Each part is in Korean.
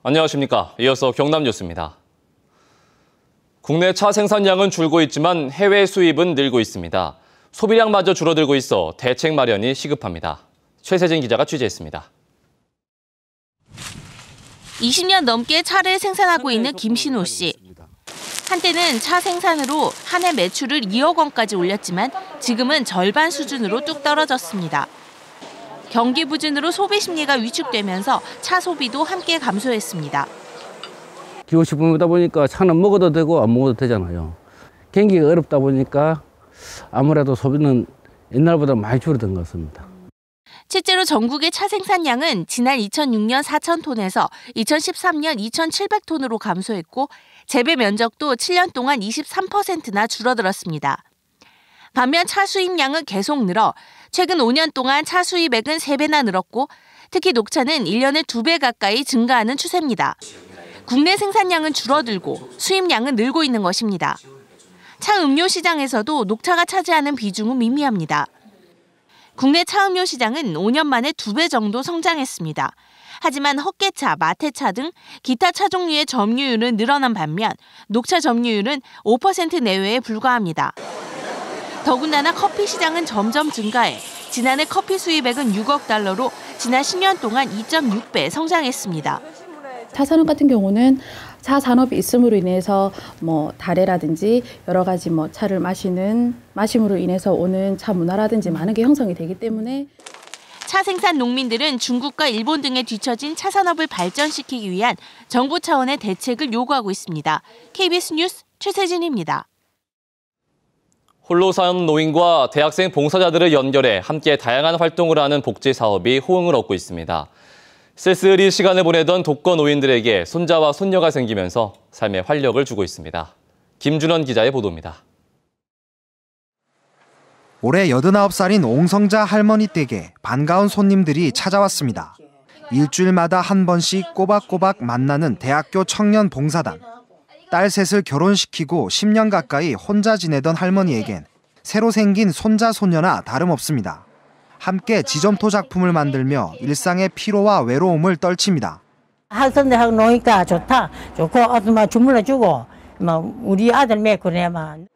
안녕하십니까. 이어서 경남 뉴스입니다. 국내 차 생산량은 줄고 있지만 해외 수입은 늘고 있습니다. 소비량마저 줄어들고 있어 대책 마련이 시급합니다. 최세진 기자가 취재했습니다. 20년 넘게 차를 생산하고 있는 김신호 씨. 한때는 차 생산으로 한 해 매출을 2억 원까지 올렸지만 지금은 절반 수준으로 뚝 떨어졌습니다. 경기 부진으로 소비 심리가 위축되면서 차 소비도 함께 감소했습니다. 기호식품이다 보니까 차는 먹어도 되고 안 먹어도 되잖아요. 경기가 어렵다 보니까 아무래도 소비는 옛날보다 많이 줄어든 것 같습니다. 실제로 전국의 차 생산량은 지난 2006년 4,000톤에서 2013년 2,700톤으로 감소했고 재배 면적도 7년 동안 23%나 줄어들었습니다. 반면 차 수입량은 계속 늘어 최근 5년 동안 차 수입액은 3배나 늘었고 특히 녹차는 1년에 2배 가까이 증가하는 추세입니다. 국내 생산량은 줄어들고 수입량은 늘고 있는 것입니다. 차 음료 시장에서도 녹차가 차지하는 비중은 미미합니다. 국내 차 음료 시장은 5년 만에 2배 정도 성장했습니다. 하지만 헛개차, 마태차 등 기타 차 종류의 점유율은 늘어난 반면 녹차 점유율은 5% 내외에 불과합니다. 더군다나 커피 시장은 점점 증가해 지난해 커피 수입액은 6억 달러로 지난 10년 동안 2.6배 성장했습니다. 차 산업 같은 경우는 차 산업이 있음으로 인해서 다래라든지 여러 가지 차를 마심으로 인해서 오는 차 문화라든지 많은 게 형성이 되기 때문에 차 생산 농민들은 중국과 일본 등에 뒤처진 차 산업을 발전시키기 위한 정부 차원의 대책을 요구하고 있습니다. KBS 뉴스 최세진입니다. 홀로 사는 노인과 대학생 봉사자들을 연결해 함께 다양한 활동을 하는 복지 사업이 호응을 얻고 있습니다. 쓸쓸히 시간을 보내던 독거 노인들에게 손자와 손녀가 생기면서 삶에 활력을 주고 있습니다. 김준원 기자의 보도입니다. 올해 89살인 옹성자 할머니 댁에 반가운 손님들이 찾아왔습니다. 일주일마다 한 번씩 꼬박꼬박 만나는 대학교 청년 봉사단. 딸 셋을 결혼시키고 10년 가까이 혼자 지내던 할머니에겐 새로 생긴 손자 손녀나 다름없습니다. 함께 지점토 작품을 만들며 일상의 피로와 외로움을 떨칩니다. 학생들하고 노니까 좋고 주물러주고 우리 아들 메꾸네만.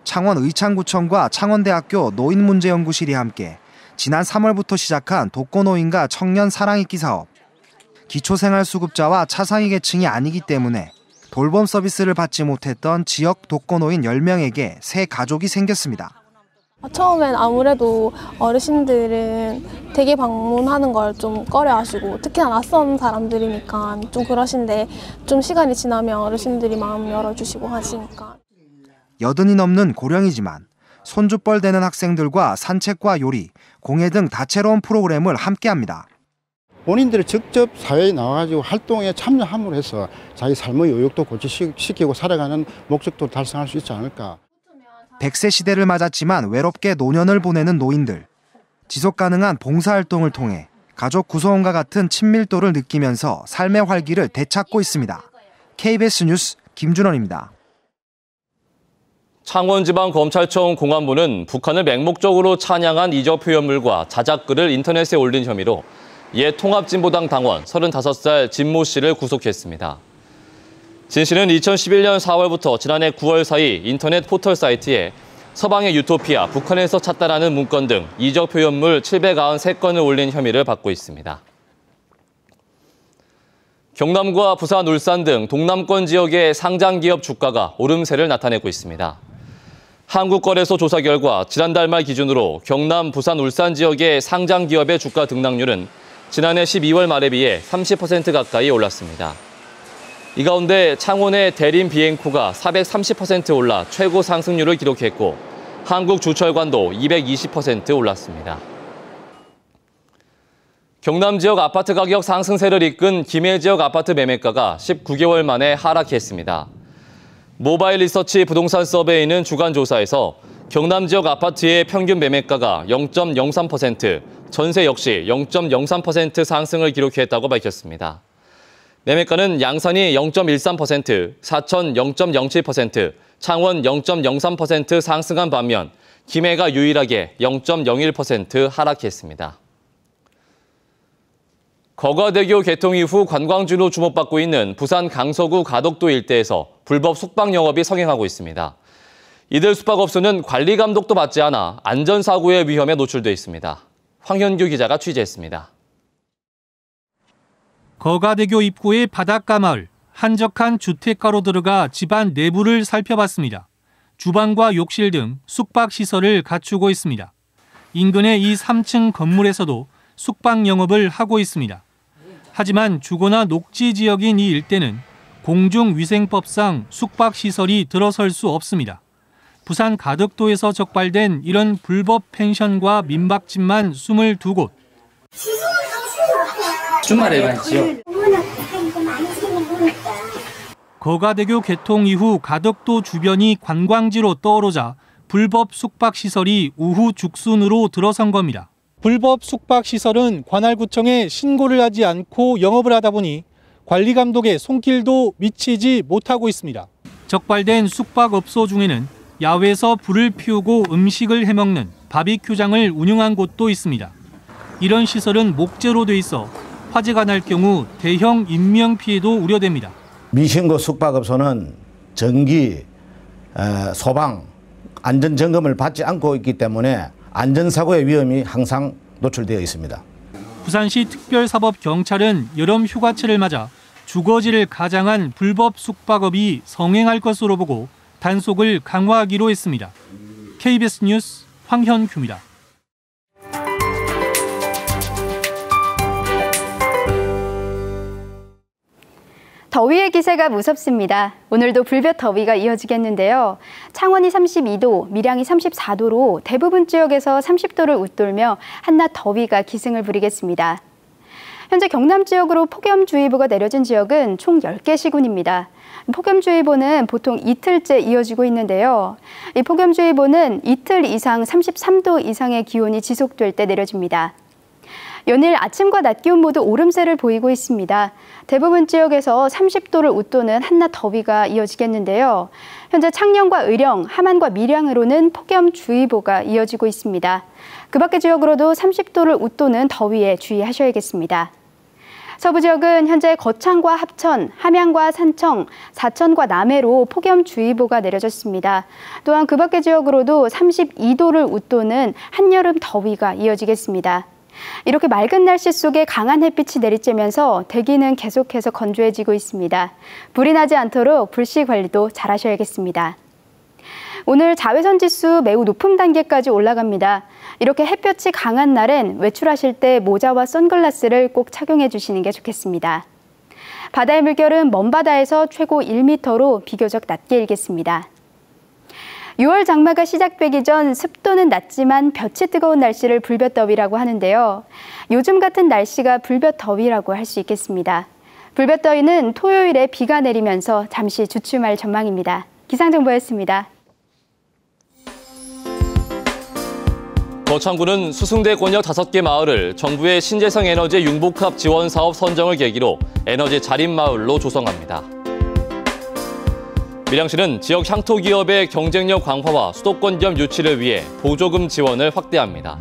창원 의창구청과 창원대학교 노인문제연구실이 함께 지난 3월부터 시작한 독거노인과 청년 사랑잇기 사업. 기초생활수급자와 차상위 계층이 아니기 때문에 돌봄 서비스를 받지 못했던 지역 독거노인 10명에게 새 가족이 생겼습니다. 처음엔 아무래도 어르신들은 댁에 방문하는 걸 좀 꺼려하시고 특히나 낯선 사람들이니까 좀 그러신데 좀 시간이 지나면 어르신들이 마음 열어주시고 하시니까. 80이 넘는 고령이지만 손주뻘 되는 학생들과 산책과 요리, 공예 등 다채로운 프로그램을 함께합니다. 본인들이 직접 사회에 나와가지고 활동에 참여함으로 해서 자기 삶의 요역도 고치시키고 살아가는 목적도 달성할 수 있지 않을까. 100세 시대를 맞았지만 외롭게 노년을 보내는 노인들. 지속가능한 봉사활동을 통해 가족 구성원과 같은 친밀도를 느끼면서 삶의 활기를 되찾고 있습니다. KBS 뉴스 김준원입니다. 창원지방검찰청 공안부는 북한을 맹목적으로 찬양한 이적 표현물과 자작글을 인터넷에 올린 혐의로 옛 통합진보당 당원 35살 진모 씨를 구속했습니다. 진 씨는 2011년 4월부터 지난해 9월 사이 인터넷 포털 사이트에 서방의 유토피아, 북한에서 찾다라는 문건 등 이적 표현물 793건을 올린 혐의를 받고 있습니다. 경남과 부산, 울산 등 동남권 지역의 상장기업 주가가 오름세를 나타내고 있습니다. 한국거래소 조사 결과 지난달 말 기준으로 경남, 부산, 울산 지역의 상장기업의 주가 등락률은 지난해 12월 말에 비해 30% 가까이 올랐습니다. 이 가운데 창원의 대림 비행코가 430% 올라 최고 상승률을 기록했고 한국주철관도 220% 올랐습니다. 경남 지역 아파트 가격 상승세를 이끈 김해 지역 아파트 매매가가 19개월 만에 하락했습니다. 모바일 리서치 부동산 서베이는 주간 조사에서 경남 지역 아파트의 평균 매매가가 0.03%, 전세 역시 0.03% 상승을 기록했다고 밝혔습니다. 매매가는 양산이 0.13%, 사천 0.07%, 창원 0.03% 상승한 반면 김해가 유일하게 0.01% 하락했습니다. 거가대교 개통 이후 관광지로 주목받고 있는 부산 강서구 가덕도 일대에서 불법 숙박 영업이 성행하고 있습니다. 이들 숙박업소는 관리 감독도 받지 않아 안전사고의 위험에 노출돼 있습니다. 황현규 기자가 취재했습니다. 거가대교 입구의 바닷가 마을, 한적한 주택가로 들어가 집안 내부를 살펴봤습니다. 주방과 욕실 등 숙박시설을 갖추고 있습니다. 인근의 이 3층 건물에서도 숙박 영업을 하고 있습니다. 하지만 주거나 녹지 지역인 이 일대는 공중위생법상 숙박시설이 들어설 수 없습니다. 부산 가덕도에서 적발된 이런 불법 펜션과 민박집만 22곳. 주말에만 있지요. 거가대교 개통 이후 가덕도 주변이 관광지로 떠오르자 불법 숙박시설이 우후 죽순으로 들어선 겁니다. 불법 숙박시설은 관할구청에 신고를 하지 않고 영업을 하다 보니 관리감독의 손길도 미치지 못하고 있습니다. 적발된 숙박업소 중에는 야외에서 불을 피우고 음식을 해먹는 바비큐장을 운영한 곳도 있습니다. 이런 시설은 목재로 돼 있어 화재가 날 경우 대형 인명피해도 우려됩니다. 미신고 숙박업소는 전기, 소방, 안전점검을 받지 않고 있기 때문에 안전사고의 위험이 항상 노출되어 있습니다. 부산시 특별사법경찰은 여름 휴가철을 맞아 주거지를 가장한 불법 숙박업이 성행할 것으로 보고 단속을 강화하기로 했습니다. KBS 뉴스 황현규입니다. 더위의 기세가 무섭습니다. 오늘도 불볕 더위가 이어지겠는데요. 창원이 32도, 밀양이 34도로 대부분 지역에서 30도를 웃돌며 한낮 더위가 기승을 부리겠습니다. 현재 경남 지역으로 폭염주의보가 내려진 지역은 총 10개 시군입니다. 폭염주의보는 보통 이틀째 이어지고 있는데요. 이 폭염주의보는 이틀 이상 33도 이상의 기온이 지속될 때 내려집니다. 연일 아침과 낮 기온 모두 오름세를 보이고 있습니다. 대부분 지역에서 30도를 웃도는 한낮 더위가 이어지겠는데요. 현재 창녕과 의령, 함안과 밀양으로는 폭염주의보가 이어지고 있습니다. 그 밖의 지역으로도 30도를 웃도는 더위에 주의하셔야겠습니다. 서부 지역은 현재 거창과 합천, 함양과 산청, 사천과 남해로 폭염주의보가 내려졌습니다. 또한 그 밖의 지역으로도 32도를 웃도는 한여름 더위가 이어지겠습니다. 이렇게 맑은 날씨 속에 강한 햇빛이 내리쬐면서 대기는 계속해서 건조해지고 있습니다. 불이 나지 않도록 불씨 관리도 잘 하셔야겠습니다. 오늘 자외선 지수 매우 높은 단계까지 올라갑니다. 이렇게 햇볕이 강한 날엔 외출하실 때 모자와 선글라스를 꼭 착용해 주시는 게 좋겠습니다. 바다의 물결은 먼바다에서 최고 1m로 비교적 낮게 일겠습니다. 6월 장마가 시작되기 전 습도는 낮지만 볕이 뜨거운 날씨를 불볕더위라고 하는데요. 요즘 같은 날씨가 불볕더위라고 할 수 있겠습니다. 불볕더위는 토요일에 비가 내리면서 잠시 주춤할 전망입니다. 기상정보였습니다. 거창구는 수승대 권역 5개 마을을 정부의 신재생 에너지 융복합 지원 사업 선정을 계기로 에너지 자립마을로 조성합니다. 밀양시는 지역 향토 기업의 경쟁력 강화와 수도권 기업 유치를 위해 보조금 지원을 확대합니다.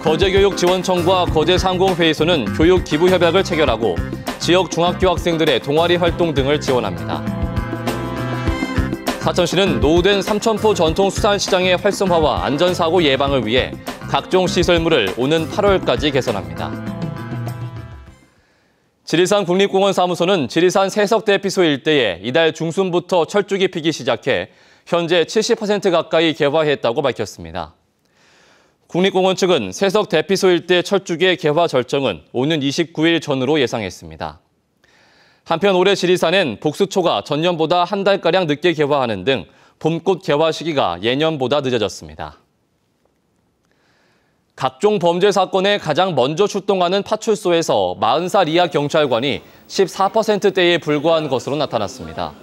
거제교육지원청과 거제상공회의소는 교육 기부 협약을 체결하고 지역 중학교 학생들의 동아리 활동 등을 지원합니다. 사천시는 노후된 삼천포 전통수산시장의 활성화와 안전사고 예방을 위해 각종 시설물을 오는 8월까지 개선합니다. 지리산 국립공원 사무소는 지리산 세석대피소 일대에 이달 중순부터 철쭉이 피기 시작해 현재 70% 가까이 개화했다고 밝혔습니다. 국립공원 측은 세석대피소 일대 철쭉의 개화 절정은 오는 29일 전후로 예상했습니다. 한편 올해 지리산엔 복수초가 전년보다 한 달가량 늦게 개화하는 등 봄꽃 개화 시기가 예년보다 늦어졌습니다. 각종 범죄 사건에 가장 먼저 출동하는 파출소에서 40살 이하 경찰관이 14%대에 불과한 것으로 나타났습니다.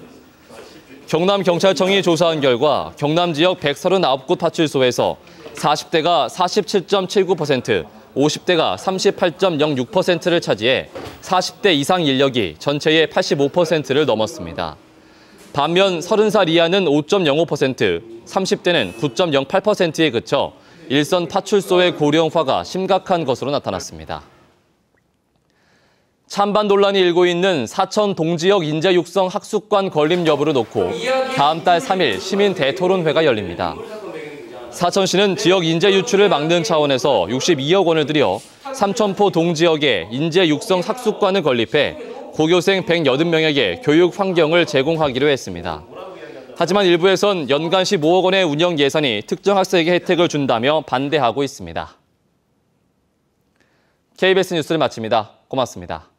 경남경찰청이 조사한 결과 경남 지역 139곳 파출소에서 40대가 47.79%, 50대가 38.06%를 차지해 40대 이상 인력이 전체의 85%를 넘었습니다. 반면 30살 이하는 5.05%, 30대는 9.08%에 그쳐 일선 파출소의 고령화가 심각한 것으로 나타났습니다. 찬반 논란이 일고 있는 사천 동지역 인재 육성 학습관 건립 여부를 놓고 다음 달 3일 시민 대토론회가 열립니다. 사천시는 지역 인재 유출을 막는 차원에서 62억 원을 들여 삼천포 동지역에 인재 육성 학습관을 건립해 고교생 180명에게 교육 환경을 제공하기로 했습니다. 하지만 일부에선 연간 15억 원의 운영 예산이 특정 학생에게 혜택을 준다며 반대하고 있습니다. KBS 뉴스를 마칩니다. 고맙습니다.